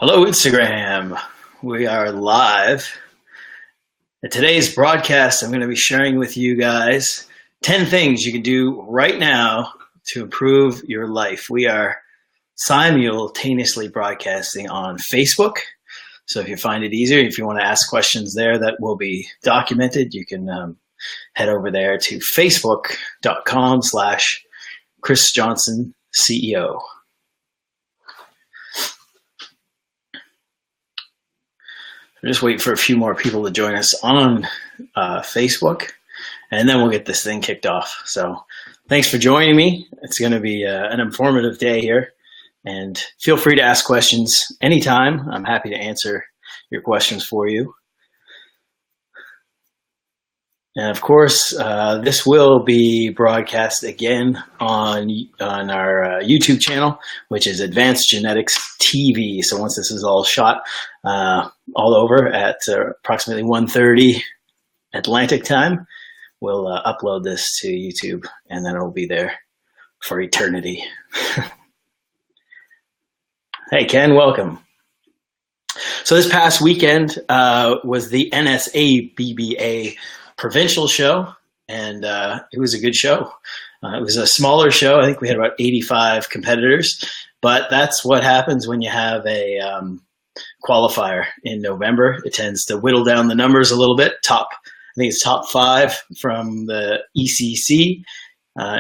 Hello, Instagram. We are live. In today's broadcast, I'm going to be sharing with you guys 10 things you can do right now to improve your life. We are simultaneously broadcasting on Facebook. So if you find it easier, if you want to ask questions there that will be documented, you can head over there to facebook.com/Chris Johnson CEO. We're just waiting for a few more people to join us on Facebook, and then we'll get this thing kicked off. So thanks for joining me. It's going to be an informative day here, and feel free to ask questions anytime. I'm happy to answer your questions for you. And of course, this will be broadcast again on our YouTube channel, which is Advanced Genetics TV. So once this is all shot all over at approximately 1:30 Atlantic time, we'll upload this to YouTube, and then it'll be there for eternity. Hey, Ken, welcome. So this past weekend was the NSABBA provincial show, and it was a good show. It was a smaller show. I think we had about 85 competitors, but that's what happens when you have a qualifier in November. It tends to whittle down the numbers a little bit. I think it's top 5 from the ECC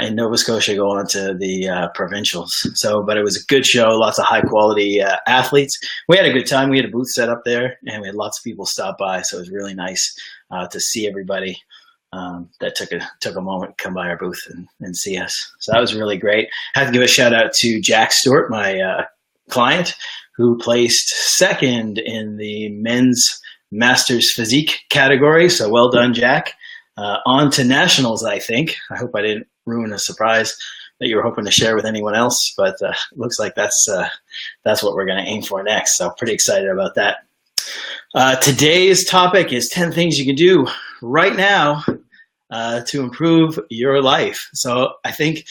in Nova Scotia go on to the provincials. So, but it was a good show, lots of high quality athletes. We had a good time. We had a booth set up there, and we had lots of people stop by. So it was really nice to see everybody that took a moment to come by our booth and see us. So that was really great. I have to give a shout out to Jack Stewart, my client, who placed second in the men's Masters Physique category. So well done, Jack. On to nationals, I think. I hope I didn't ruin a surprise that you were hoping to share with anyone else, but looks like that's what we're going to aim for next. So pretty excited about that. Today's topic is 10 things you can do right now to improve your life. So I think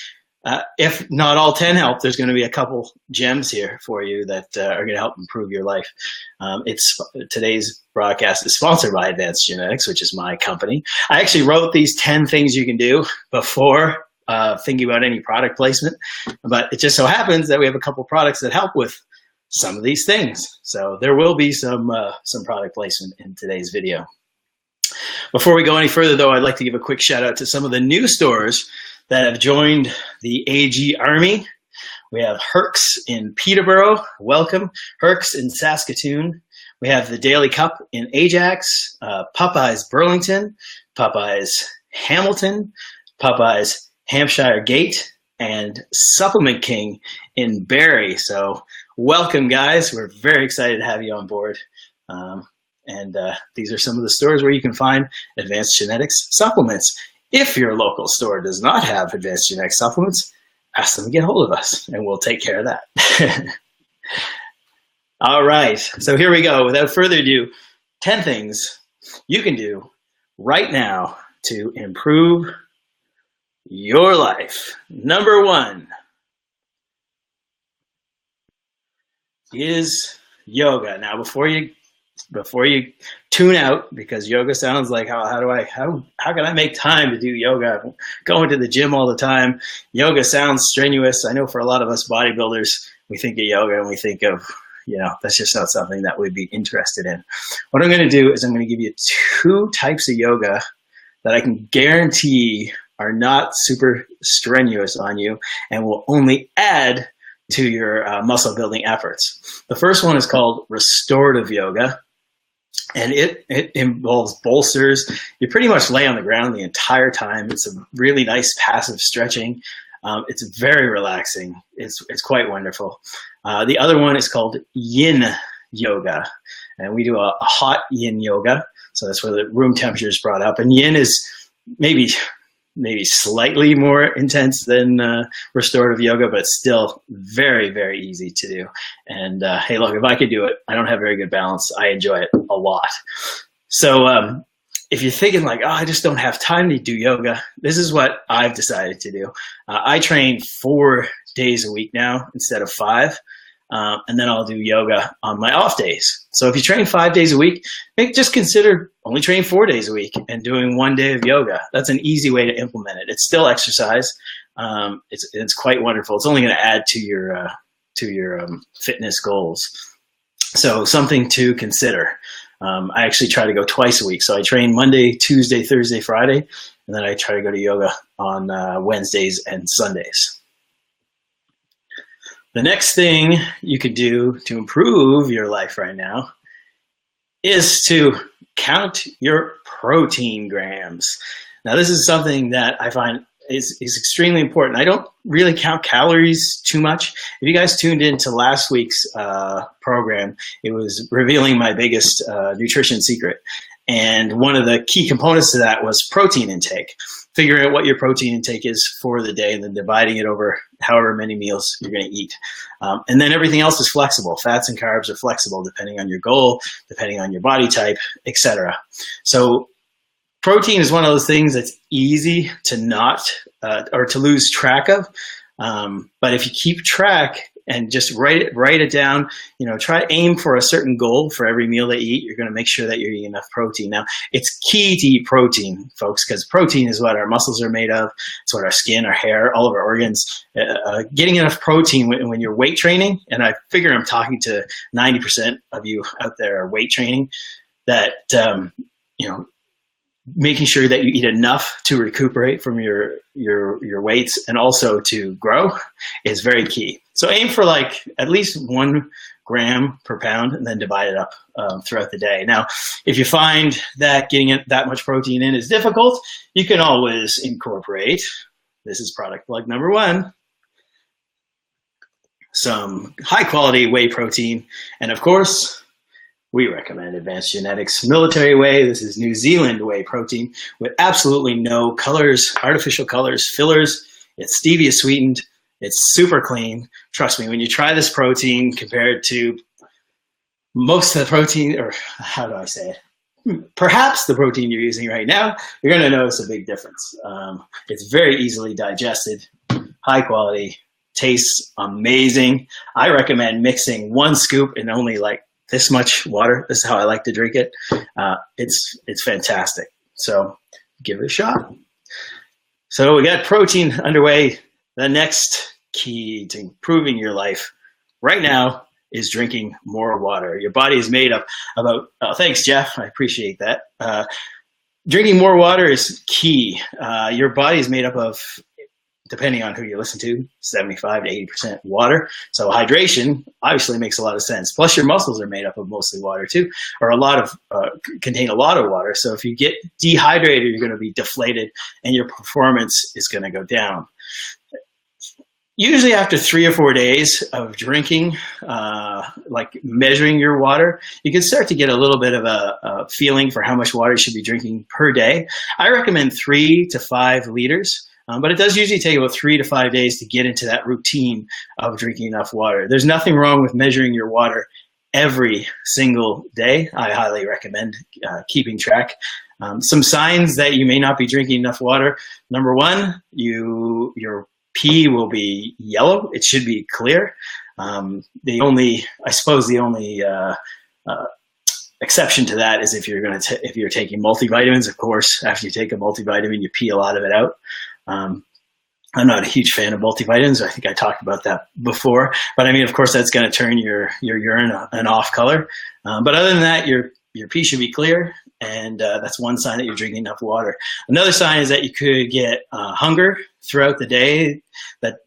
if not all 10 help, there's going to be a couple gems here for you that are going to help improve your life. Today's broadcast is sponsored by Advanced Genetics, which is my company. I actually wrote these 10 things you can do before thinking about any product placement, but it just so happens that we have a couple products that help with some of these things. So there will be some product placement in today's video. Before we go any further, though, I'd like to give a quick shout out to some of the new stores that have joined the AG Army. We have Herc's in Peterborough. Welcome. Herc's in Saskatoon. We have the Daily Cup in Ajax, Popeyes Burlington, Popeyes Hamilton, Popeyes Hampshire Gate, and Supplement King in Barrie. So welcome, guys. We're very excited to have you on board. And these are some of the stores where you can find Advanced Genetics supplements. If your local store does not have Advanced Genetics supplements, ask them to get hold of us, and we'll take care of that. All right, so here we go. Without further ado, 10 things you can do right now to improve your life. Number 1 is yoga. Now, before you tune out, because yoga sounds like how can I make time to do yoga? I'm going to the gym all the time. Yoga sounds strenuous. I know for a lot of us bodybuilders, we think of yoga and we think of, that's just not something that we'd be interested in. What I'm going to do is I'm going to give you 2 types of yoga that I can guarantee are not super strenuous on you and will only add to your muscle building efforts. The first one is called restorative yoga, and it involves bolsters. You pretty much lay on the ground the entire time. It's a really nice passive stretching. It's very relaxing. It's quite wonderful. The other one is called yin yoga, and we do a hot yin yoga. So that's where the room temperature is brought up, and yin is maybe slightly more intense than restorative yoga, but still very, very easy to do. And hey, look, if I could do it, I don't have very good balance. I enjoy it a lot. So if you're thinking like, oh, I just don't have time to do yoga, this is what I've decided to do. I train 4 days a week now instead of 5. and then I'll do yoga on my off days. So if you train 5 days a week, just consider only training 4 days a week and doing 1 day of yoga. That's an easy way to implement it. It's still exercise. It's quite wonderful. It's only going to add to your fitness goals. So something to consider. I actually try to go twice a week. So I train Monday, Tuesday, Thursday, Friday, and then I try to go to yoga on Wednesdays and Sundays. The next thing you could do to improve your life right now is to count your protein grams. Now, this is something that I find is extremely important. I don't really count calories too much. If you guys tuned into last week's program, it was revealing my biggest nutrition secret. And one of the key components to that was protein intake. Figuring out what your protein intake is for the day and then dividing it over however many meals you're going to eat. And then everything else is flexible. Fats and carbs are flexible depending on your goal, depending on your body type, etc. So protein is one of those things that's easy to not or to lose track of. But if you keep track and just write it down, try aim for a certain goal for every meal that you eat. You're going to make sure that you're eating enough protein. Now, it's key to eat protein, folks, because protein is what our muscles are made of. It's what our skin, our hair, all of our organs. Getting enough protein when you're weight training, and I figure I'm talking to 90% of you out there are weight training, that making sure that you eat enough to recuperate from your weights and also to grow is very key. So aim for at least 1 gram per pound and then divide it up throughout the day. Now, if you find that getting that much protein in is difficult, you can always incorporate, this is product plug number 1, some high quality whey protein. And of course, we recommend Advanced Genetics Military Whey. This is New Zealand whey protein with absolutely no colors, artificial colors, fillers. It's stevia sweetened. It's super clean. Trust me, when you try this protein compared to most of the protein, or how do I say it? Perhaps the protein you're using right now, you're going to notice a big difference. It's very easily digested, high quality, tastes amazing. I recommend mixing 1 scoop in only this much water. This is how I like to drink it. It's fantastic. So give it a shot. So we got protein underway. The next key to improving your life right now is drinking more water. Your body is made up about, thanks, Jeff. I appreciate that. Drinking more water is key. Your body is made up of, depending on who you listen to, 75 to 80% water. So hydration obviously makes a lot of sense. Plus your muscles are made up of mostly water too, or contain a lot of water. So if you get dehydrated, you're going to be deflated and your performance is going to go down. Usually after 3 or 4 days of drinking, measuring your water, you can start to get a little bit of a feeling for how much water you should be drinking per day. I recommend 3 to 5 liters. But it does usually take about 3 to 5 days to get into that routine of drinking enough water. There's nothing wrong with measuring your water every single day. I highly recommend keeping track. Some signs that you may not be drinking enough water. Number 1, your pee will be yellow. It should be clear. The only exception to that is if you're taking multivitamins. Of course, after you take a multivitamin, you pee a lot of it out. I'm not a huge fan of multivitamins. I think I talked about that before. But I mean, of course, that's going to turn your urine an off color. But other than that, your pee should be clear, and that's one sign that you're drinking enough water. Another sign is that you could get hunger throughout the day that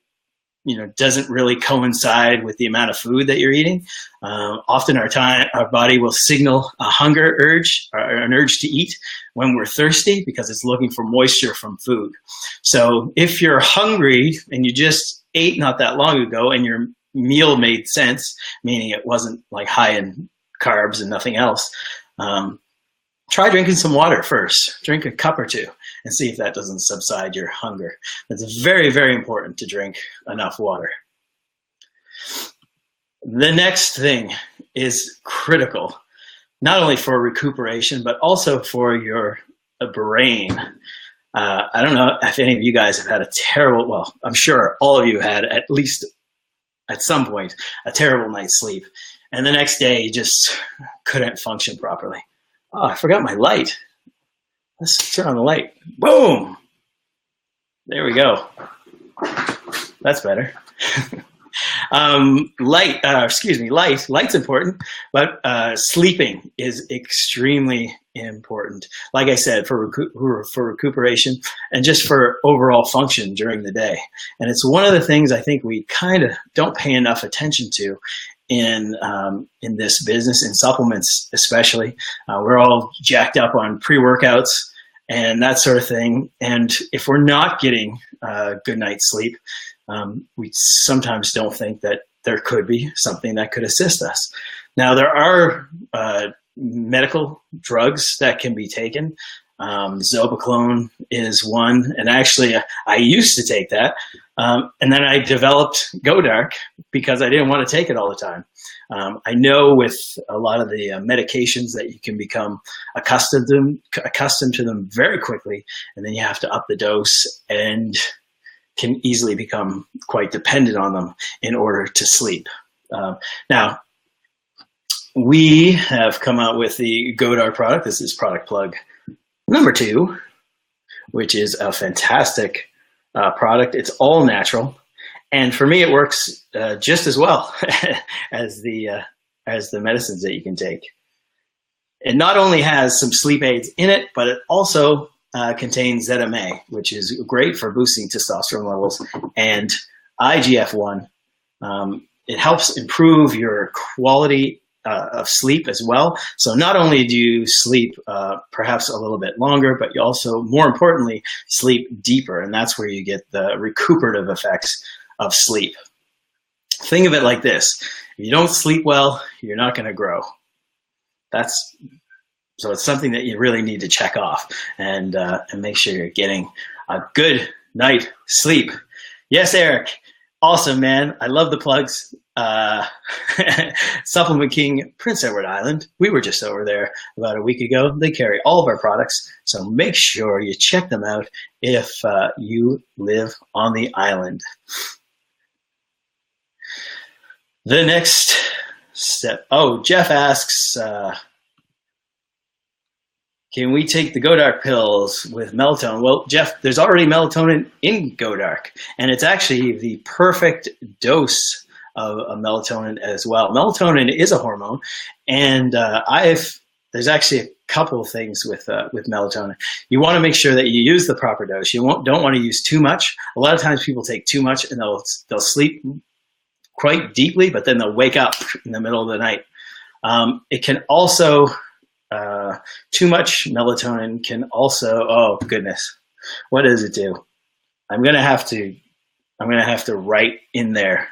doesn't really coincide with the amount of food that you're eating. Often our body will signal a hunger urge or an urge to eat when we're thirsty because it's looking for moisture from food. So if you're hungry and you just ate not that long ago and your meal made sense, meaning it wasn't high in carbs and nothing else, try drinking some water first. Drink a cup or 2 and see if that doesn't subside your hunger. It's very, very important to drink enough water. The next thing is critical, not only for recuperation, but also for your brain. I don't know if any of you guys have had I'm sure all of you had at least at some point, a terrible night's sleep. And the next day, just couldn't function properly. Oh, I forgot my light. Let's turn on the light. Boom! There we go. That's better. Light's important, but sleeping is extremely important. Like I said, for recuperation and just for overall function during the day. And it's one of the things I think we kind of don't pay enough attention to in this business, in supplements especially. We're all jacked up on pre-workouts and that sort of thing. And if we're not getting a good night's sleep, we sometimes don't think that there could be something that could assist us. Now, there are medical drugs that can be taken. Zopiclone is one, and actually I used to take that, and then I developed GoDark because I didn't want to take it all the time. I know with a lot of the medications that you can become accustomed to them very quickly, and then you have to up the dose and can easily become quite dependent on them in order to sleep. Now, we have come out with the GoDark product. This is product plug number 2, which is a fantastic product. It's all natural. And for me, it works just as well as the medicines that you can take. It not only has some sleep aids in it, but it also contains ZMA, which is great for boosting testosterone levels, and IGF-1. It helps improve your quality of sleep as well. So not only do you sleep perhaps a little bit longer, but you also, more importantly, sleep deeper, and that's where you get the recuperative effects of sleep. Think of it like this: if you don't sleep well, you're not going to grow. So it's something that you really need to check off and make sure you're getting a good night sleep. Yes, Eric. Awesome, man. I love the plugs. Supplement King, Prince Edward Island. We were just over there about a week ago. They carry all of our products, so make sure you check them out if you live on the island. The next step. Oh, Jeff asks, can we take the GoDark pills with melatonin? Well, Jeff, there's already melatonin in GoDark, and it's actually the perfect dose of melatonin as well. Melatonin is a hormone, and there's actually a couple of things with melatonin. You want to make sure that you use the proper dose. You don't want to use too much. A lot of times people take too much and they'll sleep quite deeply, but then they'll wake up in the middle of the night. It can also too much melatonin can also, oh goodness, what does it do? I'm gonna have to write in there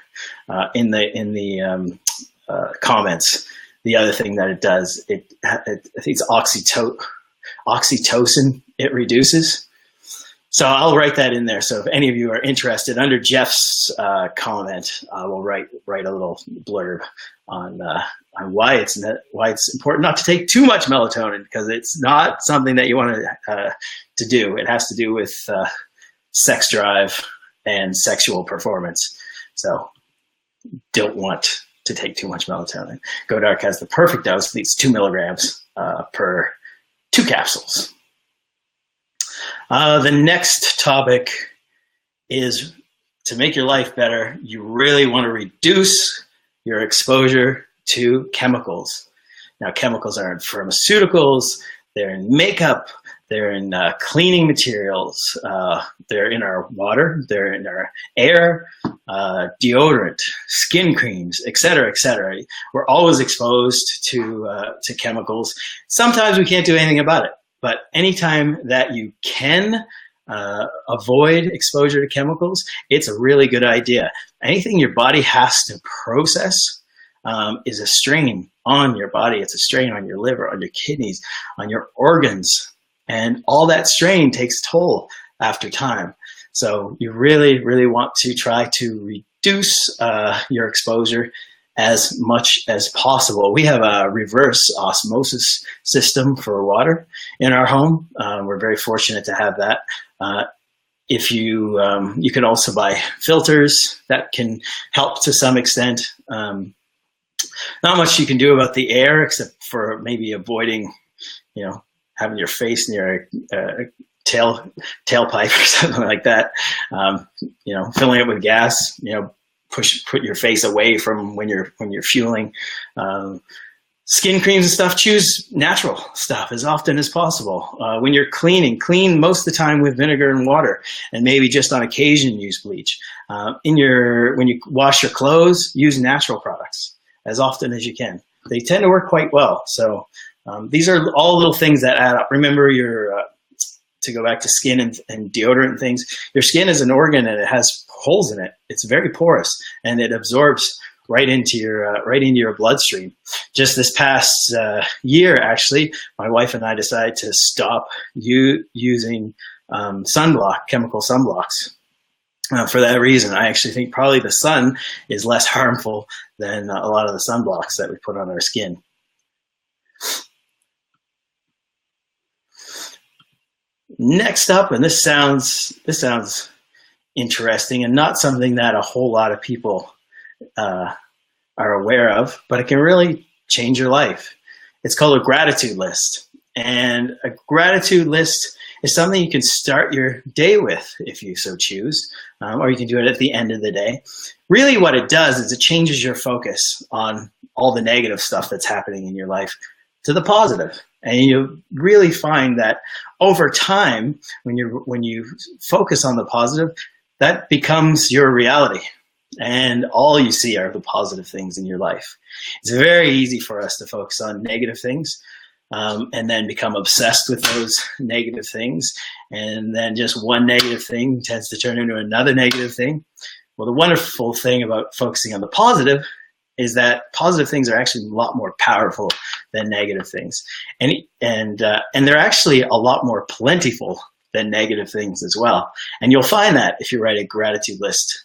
in the comments the other thing that it does. I think it's oxytocin it reduces. So I'll write that in there. So if any of you are interested, under Jeff's comment, I will write a little blurb on why it's important not to take too much melatonin, because it's not something that you want to do. It has to do with sex drive and sexual performance. So don't want to take too much melatonin. GoDark has the perfect dose. It's 2 milligrams per 2 capsules. The next topic is to make your life better. You really want to reduce your exposure to chemicals. Now, chemicals are in pharmaceuticals, they're in makeup, they're in cleaning materials, they're in our water, they're in our air, deodorant, skin creams, et cetera, et cetera. We're always exposed to chemicals. Sometimes we can't do anything about it. But anytime that you can avoid exposure to chemicals, it's a really good idea. Anything your body has to process is a strain on your body. It's a strain on your liver, on your kidneys, on your organs. And all that strain takes toll after time. So you really, really want to try to reduce your exposure as much as possible. We have a reverse osmosis system for water in our home. We're very fortunate to have that. if you you can also buy filters that can help to some extent. Not much you can do about the air except for maybe avoiding, having your face near a tailpipe or something like that. Filling it with gas. Put your face away from when you're fueling. Skin creams and stuff, choose natural stuff as often as possible. When you're cleaning, clean most of the time with vinegar and water, and maybe just on occasion use bleach. When you wash your clothes, use natural products as often as you can. They tend to work quite well. So these are all little things that add up. Remember, to go back to skin and deodorant and things, your skin is an organ and it has holes in it. It's very porous and it absorbs right into your bloodstream. Just this past year, actually, my wife and I decided to stop using chemical sunblocks. For that reason, I actually think probably the sun is less harmful than a lot of the sunblocks that we put on our skin. Next up, and this sounds interesting and not something that a whole lot of people are aware of, but it can really change your life. It's called a gratitude list. And a gratitude list is something you can start your day with if you so choose, or you can do it at the end of the day. Really what it does is it changes your focus on all the negative stuff that's happening in your life to the positive. And you really find that over time, when you focus on the positive, that becomes your reality. And all you see are the positive things in your life. It's very easy for us to focus on negative things and then become obsessed with those negative things. And then just one negative thing tends to turn into another negative thing. Well, the wonderful thing about focusing on the positive is that positive things are actually a lot more powerful than negative things. And they're actually a lot more plentiful than negative things as well. And you'll find that if you write a gratitude list,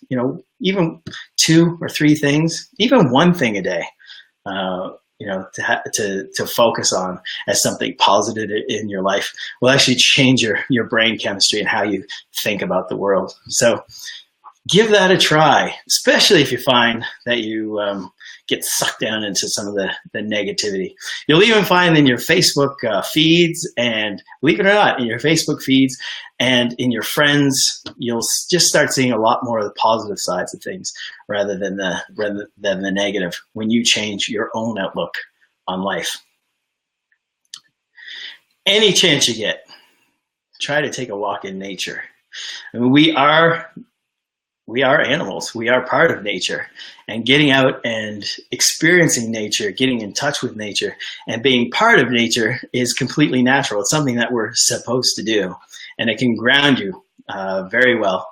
even 2 or 3 things, even one thing a day, to focus on as something positive in your life will actually change your brain chemistry and how you think about the world. So give that a try, especially if you find that you get sucked down into some of the negativity. You'll even find in your Facebook feeds, and believe it or not, in your Facebook feeds and in your friends, you'll just start seeing a lot more of the positive sides of things rather than the negative when you change your own outlook on life. Any chance you get, try to take a walk in nature. I mean, we are animals. We are part of nature, and getting out and experiencing nature, getting in touch with nature and being part of nature is completely natural. It's something that we're supposed to do, and it can ground you very well.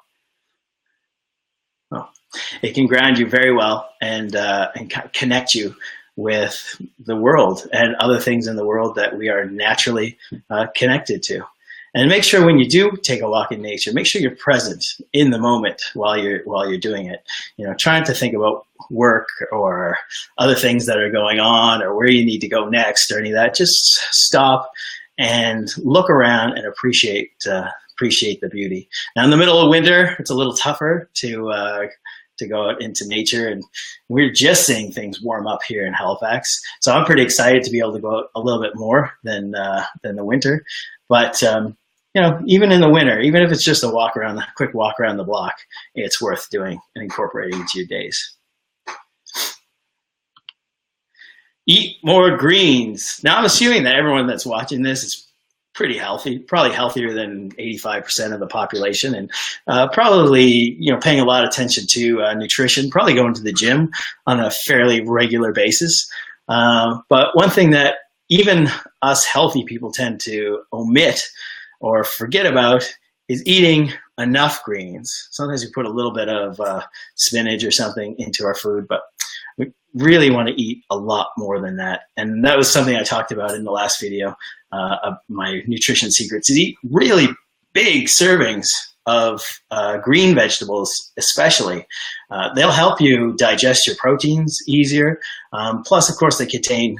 It can ground you very well and connect you with the world and other things in the world that we are naturally connected to. And make sure when you do take a walk in nature, make sure you're present in the moment while you're doing it. Trying to think about work or other things that are going on or where you need to go next or any of that. Just stop and look around and appreciate the beauty. Now, in the middle of winter, it's a little tougher to go out into nature, and we're just seeing things warm up here in Halifax. So I'm pretty excited to be able to go out a little bit more than the winter. But even in the winter, even if it's just a quick walk around the block, it's worth doing and incorporating into your days. Eat more greens. Now, I'm assuming that everyone that's watching this is pretty healthy, probably healthier than 85% of the population, and probably paying a lot of attention to nutrition, probably going to the gym on a fairly regular basis. But one thing that even us healthy people tend to omit or forget about is eating enough greens. Sometimes we put a little bit of spinach or something into our food, but we really want to eat a lot more than that. And that was something I talked about in the last video of my nutrition secrets, is eat really big servings of green vegetables, especially. They'll help you digest your proteins easier. Plus, of course, they contain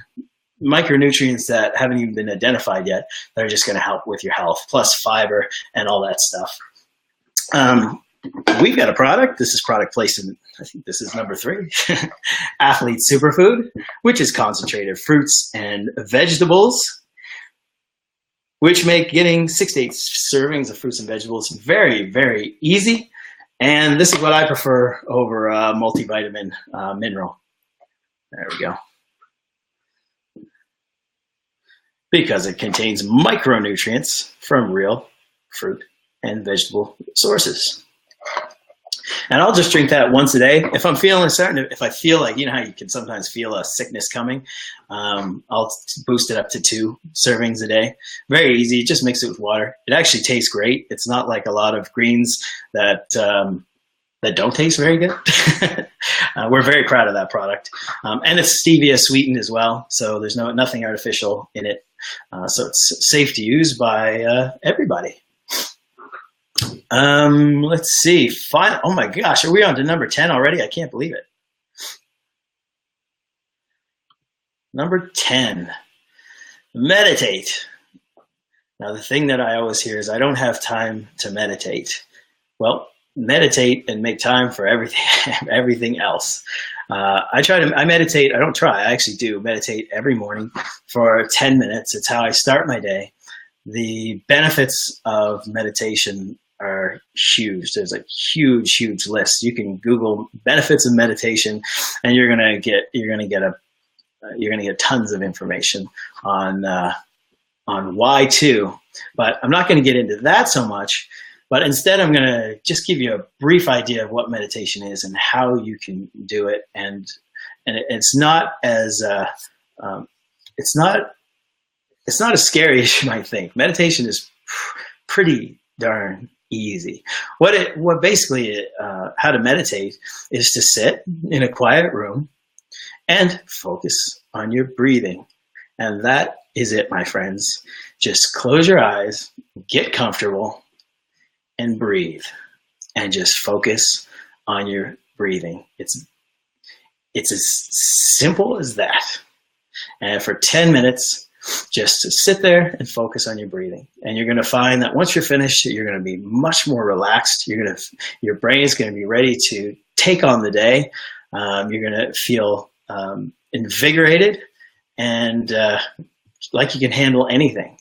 micronutrients that haven't even been identified yet that are just going to help with your health, plus fiber and all that stuff. We've got a product. This is product placement. I think this is number 3. Athlete Superfood, which is concentrated fruits and vegetables, which make getting 6 to 8 servings of fruits and vegetables very, very easy. And this is what I prefer over multivitamin mineral. There we go. Because it contains micronutrients from real fruit and vegetable sources. And I'll just drink that once a day. If I'm feeling if I feel like, you know how you can sometimes feel a sickness coming, I'll boost it up to 2 servings a day. Very easy, just mix it with water. It actually tastes great. It's not like a lot of greens that don't taste very good. We're very proud of that product. And it's stevia sweetened as well, so there's nothing artificial in it. So it's safe to use by everybody. Let's see. Oh my gosh, are we on to number 10 already? I can't believe it. Number 10, meditate. Now, the thing that I always hear is I don't have time to meditate. Well, meditate and make time for everything else. I meditate. I don't try. I actually do meditate every morning for 10 minutes. It's how I start my day. The benefits of meditation are huge. There's a huge list. You can Google benefits of meditation, and you're gonna get tons of information on why too. But I'm not going to get into that so much. But instead, I'm going to just give you a brief idea of what meditation is and how you can do it. And it's not as it's not as scary as you might think. Meditation is pretty darn easy. What basically how to meditate is to sit in a quiet room and focus on your breathing. And that is it, my friends. Just close your eyes, get comfortable, and breathe. And just focus on your breathing. It's as simple as that. And for 10 minutes, just to sit there and focus on your breathing. And you're going to find that once you're finished, you're going to be much more relaxed. Your brain is going to be ready to take on the day. You're going to feel invigorated and like you can handle anything.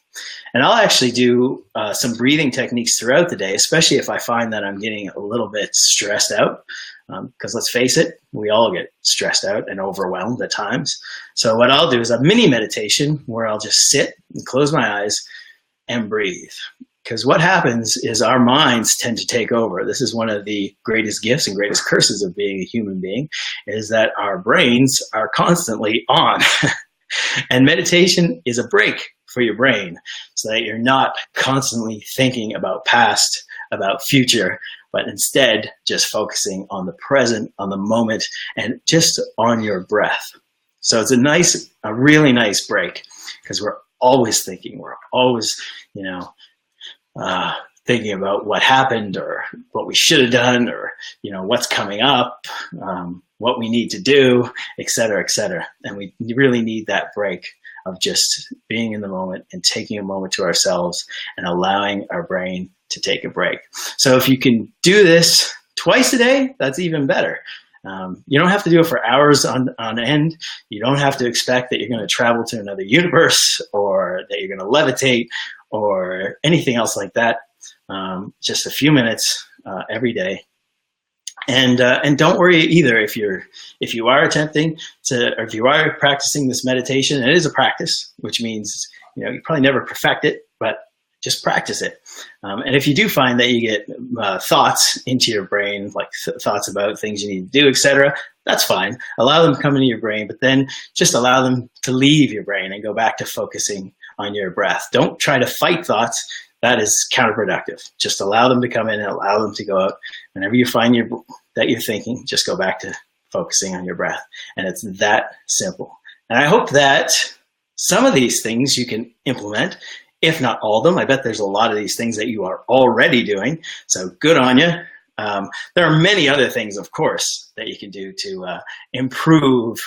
And I'll actually do some breathing techniques throughout the day, especially if I find that I'm getting a little bit stressed out. Because let's face it, we all get stressed out and overwhelmed at times. So what I'll do is a mini meditation where I'll just sit and close my eyes and breathe. Because what happens is our minds tend to take over. This is one of the greatest gifts and greatest curses of being a human being, is that our brains are constantly on. And meditation is a break for your brain so that you're not constantly thinking about past, about future, but instead just focusing on the present, on the moment, and just on your breath. So it's a really nice break, because we're always thinking, we're always, thinking about what happened or what we should have done or, what's coming up, what we need to do, et cetera, et cetera. And we really need that break of just being in the moment and taking a moment to ourselves and allowing our brain to take a break. So if you can do this twice a day, that's even better. You don't have to do it for hours on end. You don't have to expect that you're going to travel to another universe or that you're going to levitate or anything else like that. Just a few minutes every day. And don't worry either if you are attempting to, or if you are practicing this meditation. It is a practice, which means you probably never perfect it, but just practice it. And if you do find that you get thoughts into your brain, like thoughts about things you need to do, etc., that's fine. Allow them to come into your brain, but then just allow them to leave your brain and go back to focusing on your breath. Don't try to fight thoughts. That is counterproductive. Just allow them to come in and allow them to go out. Whenever you find that you're thinking, just go back to focusing on your breath. And it's that simple. And I hope that some of these things you can implement, if not all of them. I bet there's a lot of these things that you are already doing. So good on you. There are many other things, of course, that you can do to improve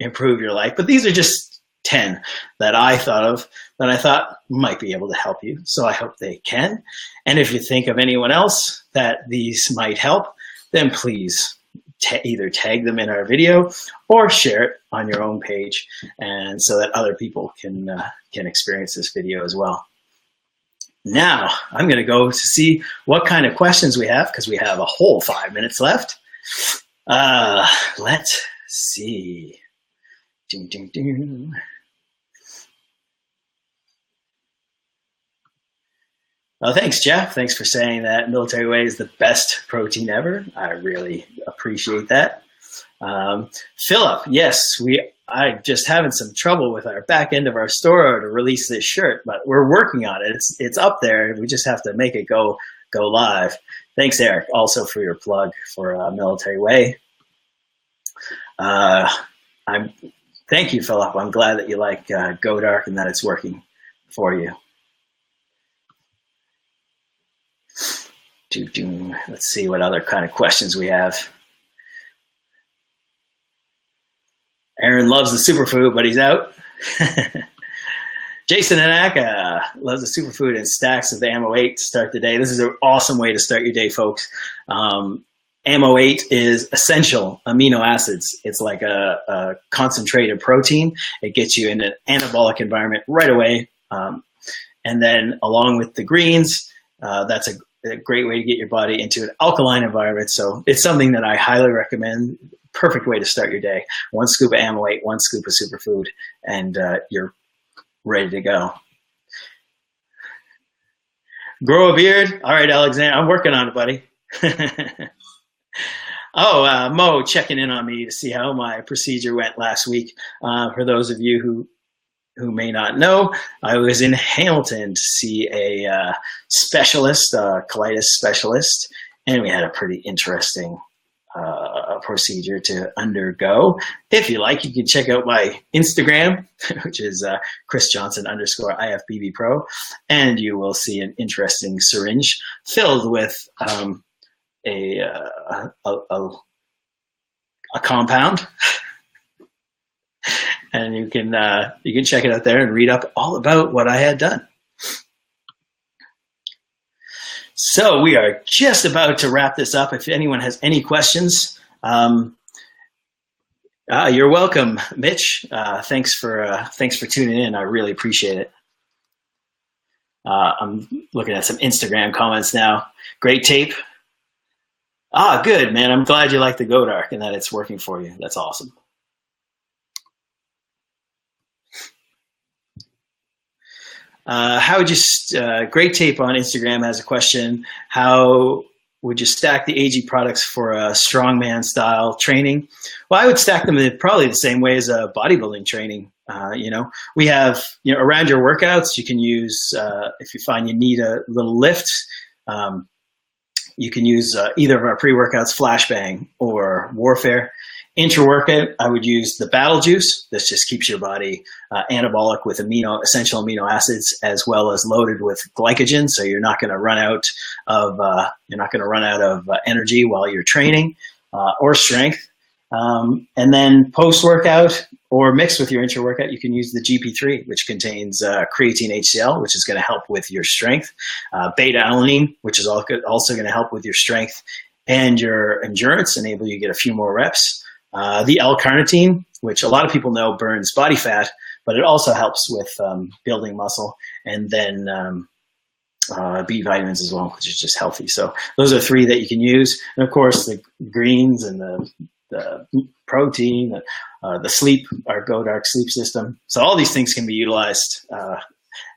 your life. But these are just 10 that I thought of that I thought might be able to help you. So I hope they can. And if you think of anyone else that these might help, then please either tag them in our video or share it on your own page, and so that other people can experience this video as well. Now I'm going to go to see what kind of questions we have, because we have a whole 5 minutes left. Let's see. Ding, ding, ding. Well, thanks, Jeff. Thanks for saying that Military Way is the best protein ever. I really appreciate that. Philip, yes, I'm just having some trouble with our back end of our store to release this shirt, but we're working on it. It's up there. We just have to make it go live. Thanks, Eric, also for your plug for Military Way. Thank you, Philip. I'm glad that you like Go Dark and that it's working for you. Let's see what other kind of questions we have. Aaron loves the superfood, but he's out. Jason Anaka loves the superfood and stacks of the Ammo 8 to start the day. This is an awesome way to start your day, folks. Ammo 8 is essential amino acids. It's like a concentrated protein. It gets you in an anabolic environment right away. And then along with the greens, that's a great way to get your body into an alkaline environment. So it's something that I highly recommend. Perfect way to start your day. 1 scoop of Ammo 8, 1 scoop of superfood, and you're ready to go. Grow a beard. All right, Alexander, I'm working on it, buddy. Mo checking in on me to see how my procedure went last week. For those of you who may not know, I was in Hamilton to see a specialist, colitis specialist, and we had a pretty interesting procedure to undergo. If you like, you can check out my Instagram, which is Chris Johnson _IFBB Pro, and you will see an interesting syringe filled with a compound. And you can check it out there and read up all about what I had done. So we are just about to wrap this up. If anyone has any questions, you're welcome, Mitch. Thanks for tuning in. I really appreciate it. I'm looking at some Instagram comments now. Great tape. Good, man. I'm glad you like the Go Dark and that it's working for you. That's awesome. How would you, Great Tape on Instagram has a question. How would you stack the AG products for a strongman style training? Well, I would stack them in probably the same way as a bodybuilding training. We have, around your workouts, you can use, if you find you need a little lift, you can use either of our pre-workouts, Flashbang or Warfare. Intra-workout, I would use the Battle Juice. This just keeps your body anabolic with essential amino acids, as well as loaded with glycogen. So you're not going to run out of energy while you're training or strength. And then post-workout or mixed with your intra-workout, you can use the GP3, which contains creatine HCl, which is going to help with your strength. Beta-alanine, which is also going to help with your strength and your endurance, enable you to get a few more reps. The L-carnitine, which a lot of people know burns body fat, but it also helps with building muscle. And then B vitamins as well, which is just healthy. So those are 3 that you can use. And of course, the greens and the protein, the sleep, our Go Dark sleep system. So all these things can be utilized.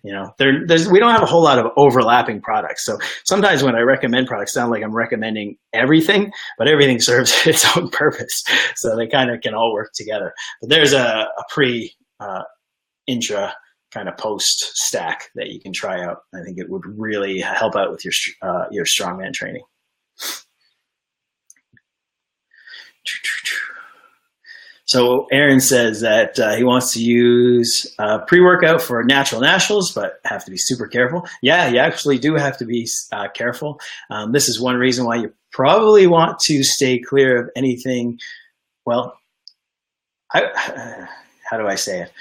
We don't have a whole lot of overlapping products. So sometimes when I recommend products, sound like I'm recommending everything, but everything serves its own purpose. So they kind of can all work together. But there's a pre, intra, kind of post stack that you can try out. I think it would really help out with your strongman training. So Aaron says that he wants to use pre-workout for natural nationals, but have to be super careful. Yeah, you actually do have to be careful. This is one reason why you probably want to stay clear of anything. Well, how do I say it?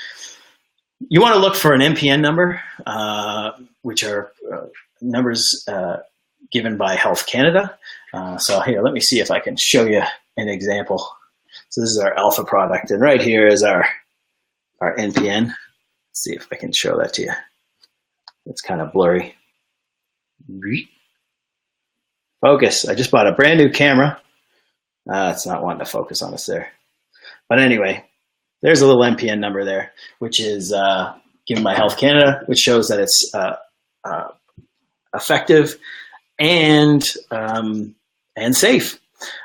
You want to look for an MPN number, which are numbers given by Health Canada. So here, let me see if I can show you an example. So this is our alpha product, and right here is our NPN. Let's see if I can show that to you. It's kind of blurry. Focus. I just bought a brand new camera. It's not wanting to focus on us there. But anyway, there's a little NPN number there, which is given by Health Canada, which shows that it's effective and safe.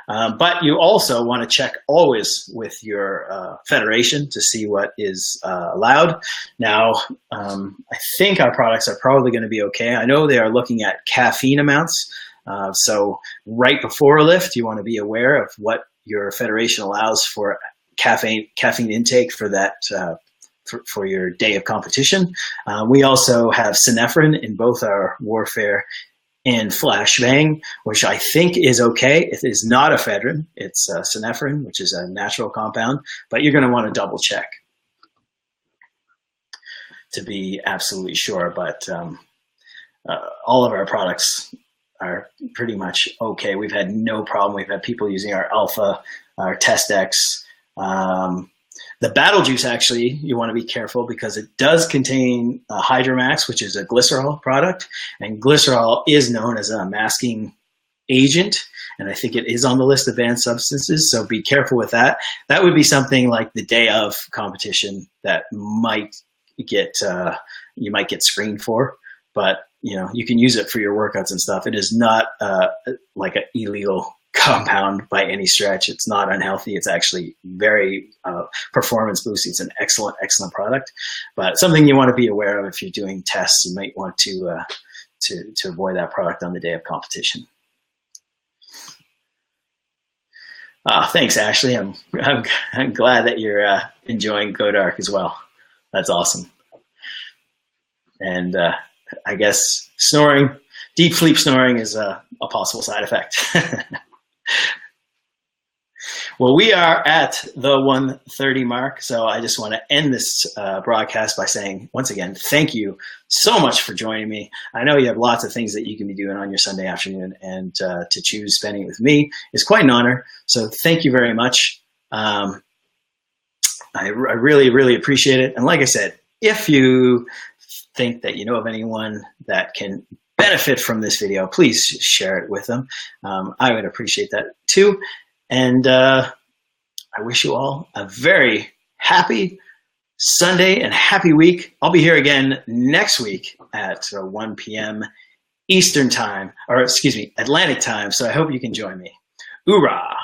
But you also want to check always with your federation to see what is allowed. Now, I think our products are probably going to be okay. I know they are looking at caffeine amounts. So right before a lift, you want to be aware of what your federation allows for caffeine intake for that for your day of competition. We also have synephrine in both our Warfare and Flashbang, which I think is okay. It is not ephedrine. It's synephrine, which is a natural compound, but you're going to want to double check to be absolutely sure. But all of our products are pretty much okay. We've had no problem. We've had people using our Alpha, our Test-X. The Battle Juice, actually, you want to be careful because it does contain Hydromax, which is a glycerol product, and glycerol is known as a masking agent, and I think it is on the list of banned substances, so be careful with that. That would be something like the day of competition that might get you might get screened for, but you can use it for your workouts and stuff. It is not like an illegal compound by any stretch. It's not unhealthy. It's actually very performance boosting. It's an excellent product, but something you want to be aware of if you're doing tests. You might want to avoid that product on the day of competition. Thanks, Ashley. I'm glad that you're enjoying Go Dark as well. That's awesome. And I guess deep sleep snoring is a possible side effect. Well, we are at the 1:30 mark, so I just want to end this broadcast by saying, once again, thank you so much for joining me. I know you have lots of things that you can be doing on your Sunday afternoon, and to choose spending it with me is quite an honor, so thank you very much. I really, really appreciate it. And like I said, if you think that you know of anyone that can benefit from this video, please share it with them. I would appreciate that too. And I wish you all a very happy Sunday and happy week. I'll be here again next week at 1 p.m. Eastern time, or excuse me, Atlantic time. So I hope you can join me. Hoorah!